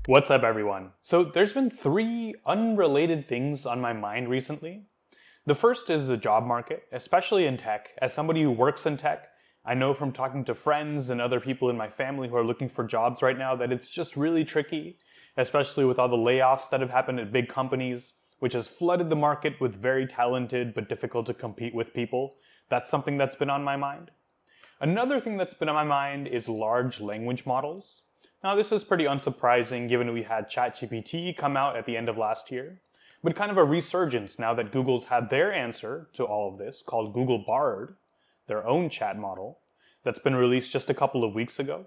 What's up, everyone? So there's been three unrelated things on my mind recently. The first is the job market, especially in tech. As somebody who works in tech, I know from talking to friends and other people in my family who are looking for jobs right now that it's just really tricky, especially with all the layoffs that have happened at big companies, which has flooded the market with very talented but difficult to compete with people. That's something that's been on my mind. Another thing that's been on my mind is large language models. Now, this is pretty unsurprising given we had ChatGPT come out at the end of last year, but kind of a resurgence now that Google's had their answer to all of this, called Google Bard, their own chat model, that's been released just a couple of weeks ago.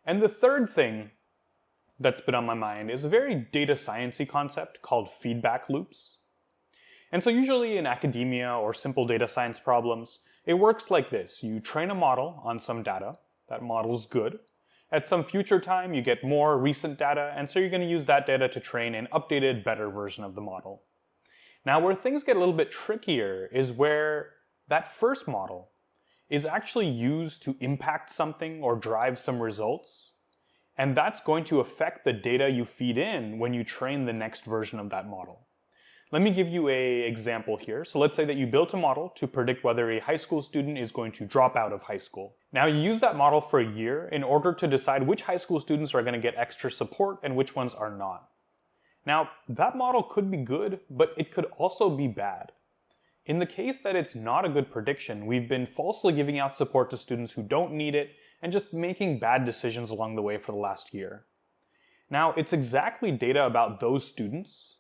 And the third thing that's been on my mind is a very data science-y concept called feedback loops. And so usually in academia or simple data science problems, it works like this. You train a model on some data. That model's good. At some future time, you get more recent data, and so you're going to use that data to train an updated, better version of the model. Now, where things get a little bit trickier is where that first model is actually used to impact something or drive some results, and that's going to affect the data you feed in when you train the next version of that model. Let me give you an example here. So let's say that you built a model to predict whether a high school student is going to drop out of high school. Now you use that model for a year in order to decide which high school students are going to get extra support and which ones are not. Now that model could be good, but it could also be bad. In the case that it's not a good prediction, we've been falsely giving out support to students who don't need it and just making bad decisions along the way for the last year. Now it's exactly data about those students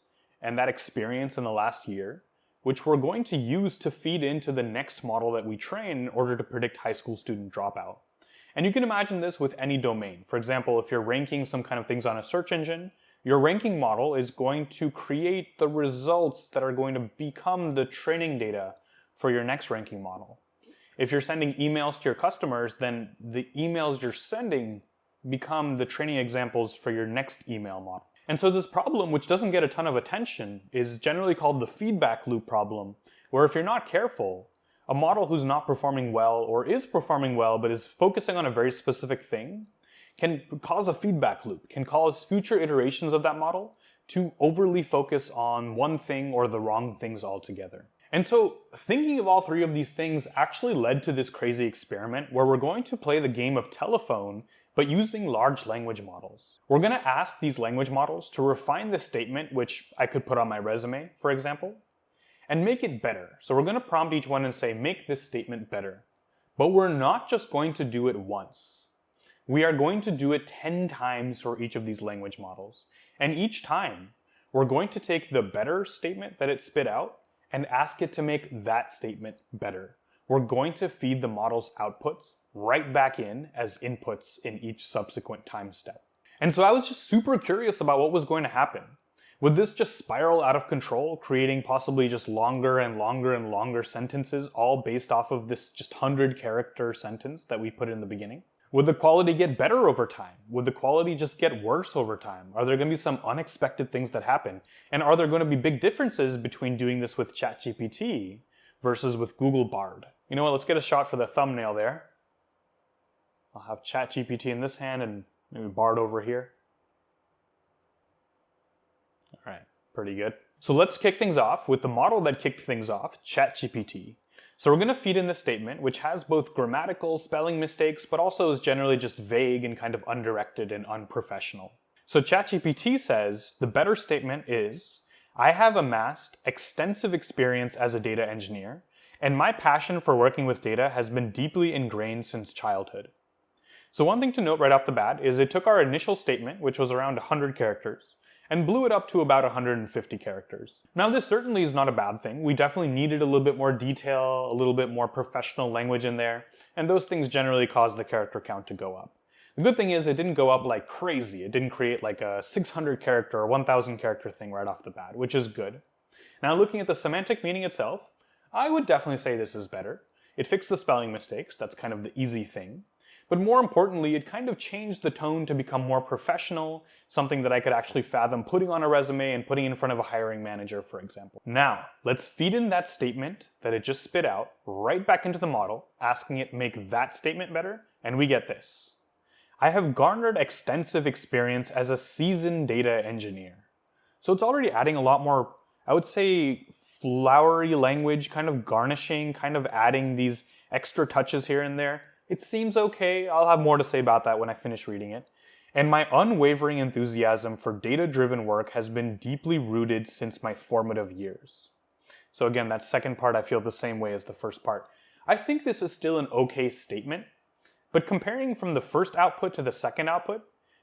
and that experience in the last year, which we're going to use to feed into the next model that we train in order to predict high school student dropout. And you can imagine this with any domain. For example, if you're ranking some kind of things on a search engine, your ranking model is going to create the results that are going to become the training data for your next ranking model. If you're sending emails to your customers, then the emails you're sending become the training examples for your next email model. And so this problem, which doesn't get a ton of attention, is generally called the feedback loop problem, where if you're not careful, a model who's not performing well or is performing well but is focusing on a very specific thing can cause a feedback loop, can cause future iterations of that model to overly focus on one thing or the wrong things altogether. And so thinking of all three of these things actually led to this crazy experiment where we're going to play the game of telephone but using large language models. We're going to ask these language models to refine this statement, which I could put on my resume, for example, and make it better. So we're going to prompt each one and say, make this statement better. But we're not just going to do it once. We are going to do it 10 times for each of these language models. And each time, we're going to take the better statement that it spit out and ask it to make that statement better. We're going to feed the model's outputs right back in as inputs in each subsequent time step. And so I was just super curious about what was going to happen. Would this just spiral out of control, creating possibly just longer and longer and longer sentences, all based off of this just 100-character sentence that we put in the beginning? Would the quality get better over time? Would the quality just get worse over time? Are there going to be some unexpected things that happen? And are there going to be big differences between doing this with ChatGPT versus with Google Bard? You know what, let's get a shot for the thumbnail there. I'll have ChatGPT in this hand and maybe Bard over here. All right, pretty good. So let's kick things off with the model that kicked things off, ChatGPT. So we're going to feed in this statement, which has both grammatical, spelling mistakes, but also is generally just vague and kind of undirected and unprofessional. So ChatGPT says the better statement is, I have amassed extensive experience as a data engineer, and my passion for working with data has been deeply ingrained since childhood. So one thing to note right off the bat is it took our initial statement, which was around 100 characters, and blew it up to about 150 characters. Now this certainly is not a bad thing. We definitely needed a little bit more detail, a little bit more professional language in there, and those things generally cause the character count to go up. The good thing is it didn't go up like crazy. It didn't create like a 600 character or 1000 character thing right off the bat, which is good. Now looking at the semantic meaning itself, I would definitely say this is better. It fixed the spelling mistakes, that's kind of the easy thing. But more importantly, it kind of changed the tone to become more professional, something that I could actually fathom putting on a resume and putting in front of a hiring manager, for example. Now, let's feed in that statement that it just spit out right back into the model, asking it make that statement better, and we get this. I have garnered extensive experience as a seasoned data engineer. So it's already adding a lot more, I would say, flowery language, kind of garnishing, kind of adding these extra touches here and there. It seems okay. I'll have more to say about that when I finish reading it. And my unwavering enthusiasm for data-driven work has been deeply rooted since my formative years. So again, that second part I feel the same way as the first part. I think this is still an okay statement, but comparing from the first output to the second output,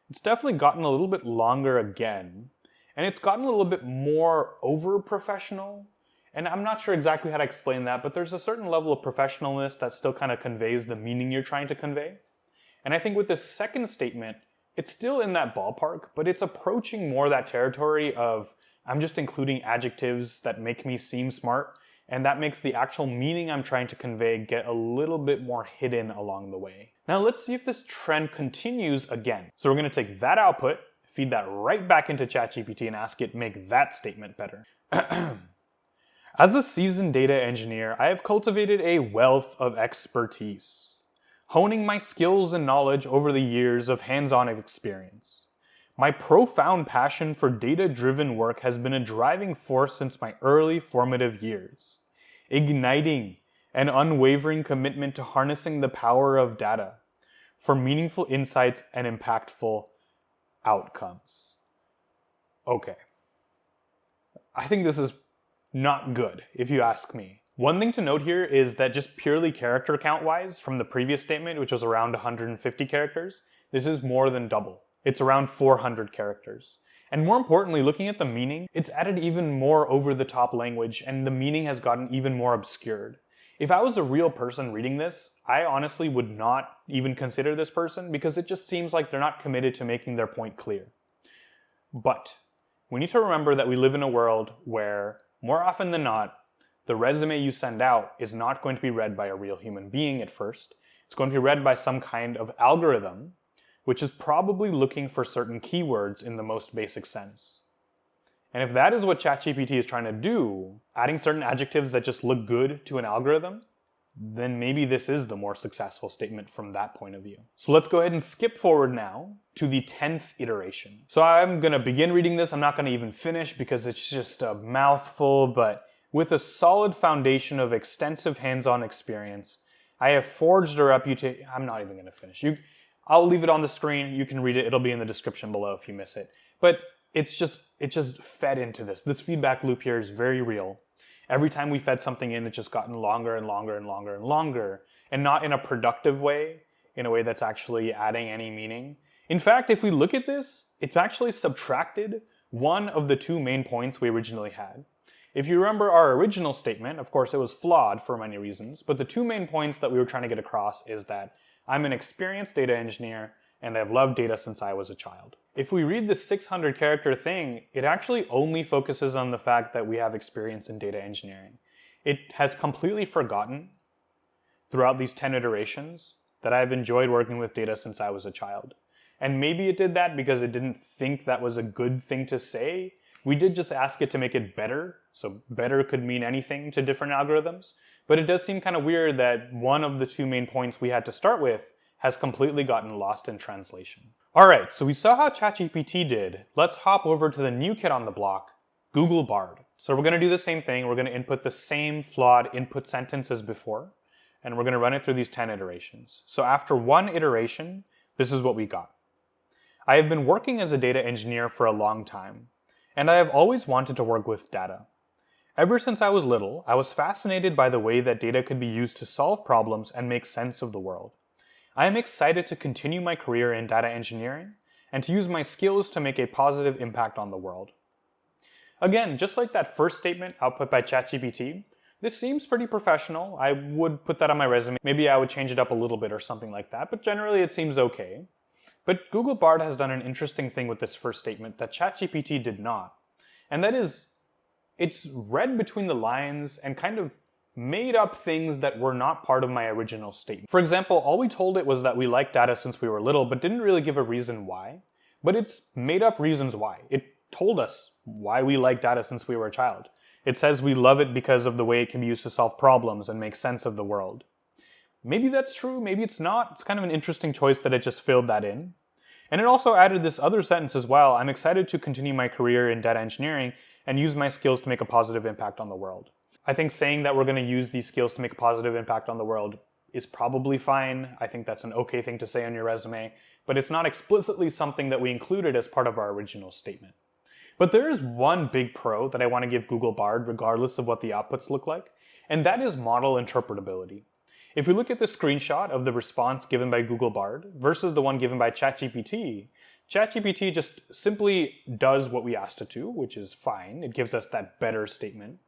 it's definitely gotten a little bit longer again, and it's gotten a little bit more over-professional. And I'm not sure exactly how to explain that, but there's a certain level of professionalness that still kind of conveys the meaning you're trying to convey. And I think with this second statement, it's still in that ballpark, but it's approaching more that territory of I'm just including adjectives that make me seem smart, and that makes the actual meaning I'm trying to convey get a little bit more hidden along the way. Now let's see if this trend continues again. So we're going to take that output, feed that right back into ChatGPT and ask it make that statement better. As a seasoned data engineer, I have cultivated a wealth of expertise, honing my skills and knowledge over the years of hands-on experience. My profound passion for data-driven work has been a driving force since my early formative years, igniting an unwavering commitment to harnessing the power of data for meaningful insights and impactful outcomes. Okay. I think this is not good, if you ask me. One thing to note here is that just purely character count-wise, from the previous statement, which was around 150 characters, this is more than double. It's around 400 characters. And more importantly, looking at the meaning, it's added even more over-the-top language, and the meaning has gotten even more obscured. If I was a real person reading this, I honestly would not even consider this person because it just seems like they're not committed to making their point clear. But we need to remember that we live in a world where, more often than not, the resume you send out is not going to be read by a real human being at first. It's going to be read by some kind of algorithm, which is probably looking for certain keywords in the most basic sense. And if that is what ChatGPT is trying to do, adding certain adjectives that just look good to an algorithm, then maybe this is the more successful statement from that point of view. So let's go ahead and skip forward now to the 10th iteration. So I'm going to begin reading this. I'm not going to even finish because it's just a mouthful, but with a solid foundation of extensive hands-on experience, I have forged a reputation. I'm not even going to finish. I'll leave it on the screen. You can read it. It'll be in the description below if you miss it. But it just fed into this. This feedback loop here is very real. Every time we fed something in, it's just gotten longer and longer and longer and longer, and not in a productive way, in a way that's actually adding any meaning. In fact, if we look at this, it's actually subtracted one of the two main points we originally had. If you remember our original statement, of course it was flawed for many reasons, but the two main points that we were trying to get across is that I'm an experienced data engineer and I've loved data since I was a child. If we read the 600 character thing, it actually only focuses on the fact that we have experience in data engineering. It has completely forgotten throughout these 10 iterations that I've enjoyed working with data since I was a child. And maybe it did that because it didn't think that was a good thing to say. We did just ask it to make it better, so better could mean anything to different algorithms. But it does seem kind of weird that one of the two main points we had to start with has completely gotten lost in translation. Alright, so we saw how ChatGPT did. Let's hop over to the new kid on the block, Google Bard. So we're going to do the same thing. We're going to input the same flawed input sentence as before, and we're going to run it through these 10 iterations. So after one iteration, this is what we got. I have been working as a data engineer for a long time, and I have always wanted to work with data. Ever since I was little, I was fascinated by the way that data could be used to solve problems and make sense of the world. I am excited to continue my career in data engineering and to use my skills to make a positive impact on the world. Again, just like that first statement output by ChatGPT, this seems pretty professional. I would put that on my resume. Maybe I would change it up a little bit or something like that, but generally it seems okay. But Google Bard has done an interesting thing with this first statement that ChatGPT did not. And that is, it's read between the lines and kind of made up things that were not part of my original statement. For example, all we told it was that we liked data since we were little, but didn't really give a reason why. But it's made up reasons why. It told us why we like data since we were a child. It says we love it because of the way it can be used to solve problems and make sense of the world. Maybe that's true, maybe it's not. It's kind of an interesting choice that it just filled that in. And it also added this other sentence as well. I'm excited to continue my career in data engineering and use my skills to make a positive impact on the world. I think saying that we're going to use these skills to make a positive impact on the world is probably fine. I think that's an okay thing to say on your resume, but it's not explicitly something that we included as part of our original statement. But there is one big pro that I want to give Google Bard regardless of what the outputs look like, and that is model interpretability. If we look at the screenshot of the response given by Google Bard versus the one given by ChatGPT, ChatGPT just simply does what we asked it to, which is fine. It gives us that better statement.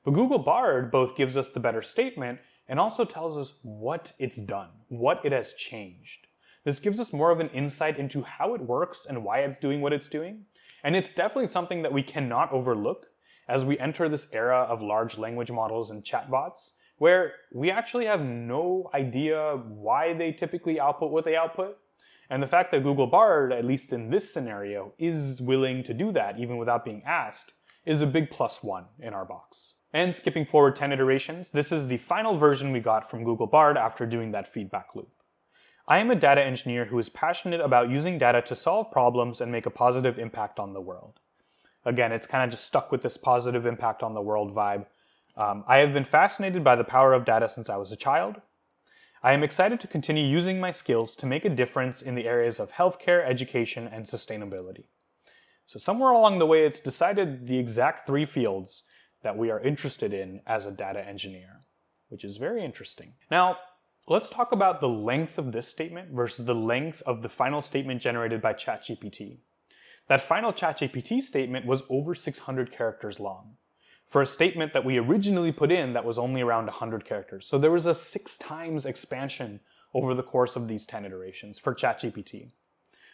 But Google Bard both gives us the better statement and also tells us what it's done, what it has changed. This gives us more of an insight into how it works and why it's doing what it's doing. And it's definitely something that we cannot overlook as we enter this era of large language models and chatbots, where we actually have no idea why they typically output what they output. And the fact that Google Bard, at least in this scenario, is willing to do that even without being asked is a big +1 in our box. And skipping forward 10 iterations, this is the final version we got from Google Bard after doing that feedback loop. I am a data engineer who is passionate about using data to solve problems and make a positive impact on the world. Again, it's kind of just stuck with this positive impact on the world vibe. I have been fascinated by the power of data since I was a child. I am excited to continue using my skills to make a difference in the areas of healthcare, education, and sustainability. So somewhere along the way, it's decided the exact 3 fields that we are interested in as a data engineer, which is very interesting. Now, let's talk about the length of this statement versus the length of the final statement generated by ChatGPT. That final ChatGPT statement was over 600 characters long, for a statement that we originally put in that was only around 100 characters. So there was a 6 times expansion over the course of these 10 iterations for ChatGPT.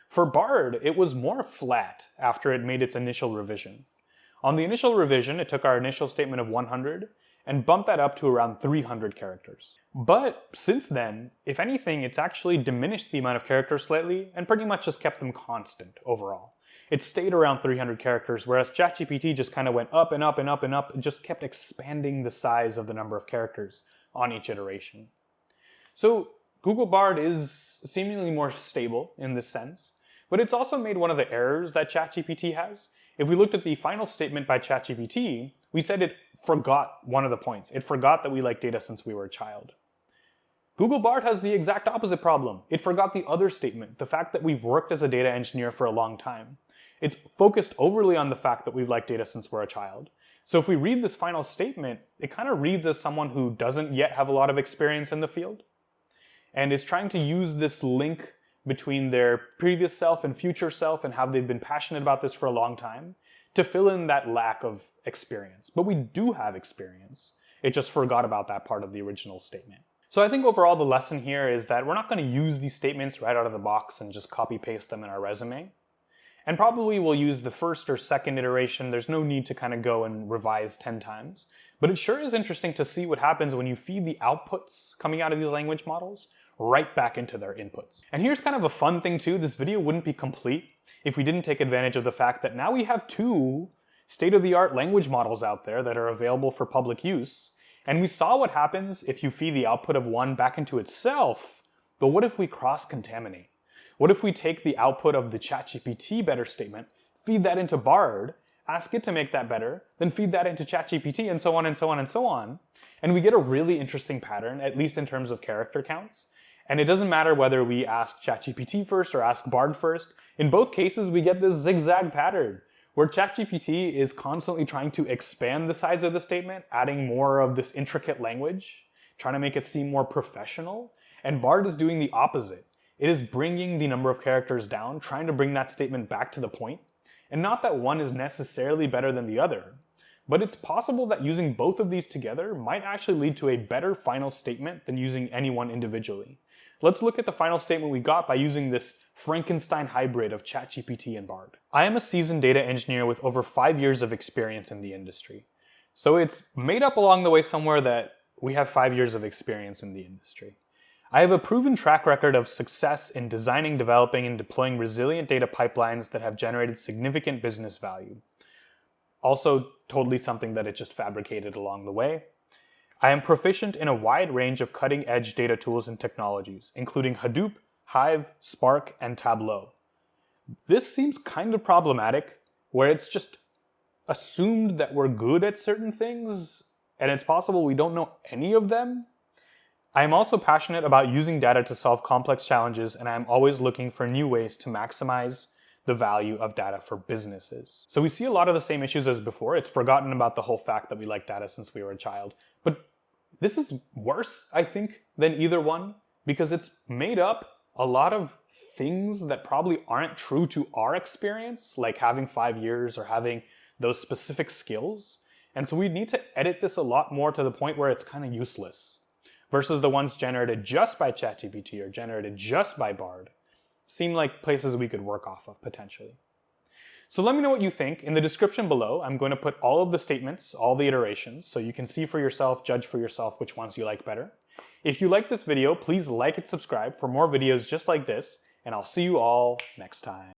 For Bard, it was more flat after it made its initial revision. On the initial revision, it took our initial statement of 100 and bumped that up to around 300 characters. But since then, if anything, it's actually diminished the amount of characters slightly and pretty much just kept them constant overall. It stayed around 300 characters, whereas ChatGPT just kind of went up and up and up and up and just kept expanding the size of the number of characters on each iteration. So Google Bard is seemingly more stable in this sense, but it's also made one of the errors that ChatGPT has. If we looked at the final statement by ChatGPT, we said it forgot one of the points. It forgot that we like data since we were a child. Google Bard has the exact opposite problem. It forgot the other statement, the fact that we've worked as a data engineer for a long time. It's focused overly on the fact that we've liked data since we're a child. So if we read this final statement, it kind of reads as someone who doesn't yet have a lot of experience in the field and is trying to use this link between their previous self and future self and how they've been passionate about this for a long time to fill in that lack of experience. But we do have experience. It just forgot about that part of the original statement. So I think overall the lesson here is that we're not going to use these statements right out of the box and just copy paste them in our resume. And probably we'll use the first or second iteration. There's no need to kind of go and revise 10 times. But it sure is interesting to see what happens when you feed the outputs coming out of these language models right back into their inputs. And here's kind of a fun thing too. This video wouldn't be complete if we didn't take advantage of the fact that now we have 2 state-of-the-art language models out there that are available for public use. And we saw what happens if you feed the output of one back into itself. But what if we cross-contaminate? What if we take the output of the ChatGPT better statement, feed that into Bard, ask it to make that better, then feed that into ChatGPT, and so on and so on and so on. And we get a really interesting pattern, at least in terms of character counts. And it doesn't matter whether we ask ChatGPT first or ask Bard first. In both cases, we get this zigzag pattern where ChatGPT is constantly trying to expand the size of the statement, adding more of this intricate language, trying to make it seem more professional. And Bard is doing the opposite. It is bringing the number of characters down, trying to bring that statement back to the point. And not that one is necessarily better than the other, but it's possible that using both of these together might actually lead to a better final statement than using any one individually. Let's look at the final statement we got by using this Frankenstein hybrid of ChatGPT and Bard. I am a seasoned data engineer with over 5 years of experience in the industry. So it's made up along the way somewhere that we have 5 years of experience in the industry. I have a proven track record of success in designing, developing, and deploying resilient data pipelines that have generated significant business value. Also, totally something that it just fabricated along the way. I am proficient in a wide range of cutting-edge data tools and technologies, including Hadoop, Hive, Spark, and Tableau. This seems kind of problematic, where it's just assumed that we're good at certain things, and it's possible we don't know any of them. I am also passionate about using data to solve complex challenges, and I am always looking for new ways to maximize the value of data for businesses. So we see a lot of the same issues as before. It's forgotten about the whole fact that we like data since we were a child. But this is worse, I think, than either one, because it's made up a lot of things that probably aren't true to our experience, like having 5 years or having those specific skills. And so we need to edit this a lot more to the point where it's kind of useless, versus the ones generated just by ChatGPT or generated just by Bard seem like places we could work off of potentially. So let me know what you think. In the description below, I'm going to put all of the statements, all the iterations, so you can see for yourself, judge for yourself which ones you like better. If you like this video, please like and subscribe for more videos just like this, and I'll see you all next time.